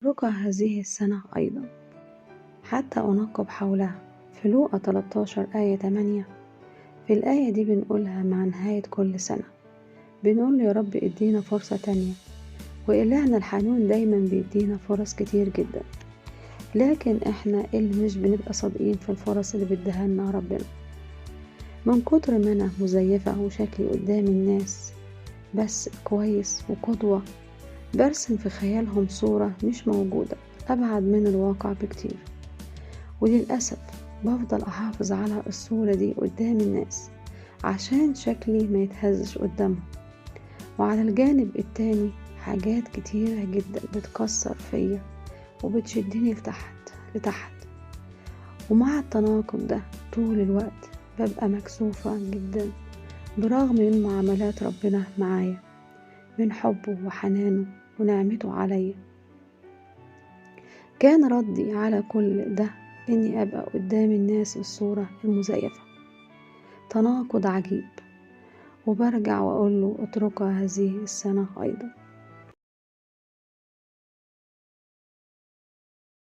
اتركها هذه السنة أيضا حتى أنقب حولها. في لوقا 13 آية 8، في الآية دي بنقولها مع نهاية كل سنة، بنقول يا رب ادينا فرصة تانية. وإلهنا الحنون دايما بيدينا فرص كتير جدا، لكن احنا اللي مش بنبقى صادقين في الفرص اللي بيديها لنا ربنا. من كتر ما انا مزيفة وشكلي قدام الناس بس كويس وقدوة، برسم في خيالهم صورة مش موجودة، أبعد من الواقع بكتير. وللأسف بفضل أحافظ على الصورة دي قدام الناس عشان شكلي ما يتهزش قدامهم. وعلى الجانب التاني حاجات كتيرة جدا بتكسر فيا وبتشدني لتحت. ومع التناقض ده طول الوقت ببقى مكسوفة جدا، برغم من معاملات ربنا معايا من حبه وحنانه ونعمته عليا. كان ردي على كل ده اني ابقى قدام الناس الصورة المزيفة، تناقض عجيب. وبرجع واقول له اتركها هذه السنة ايضا.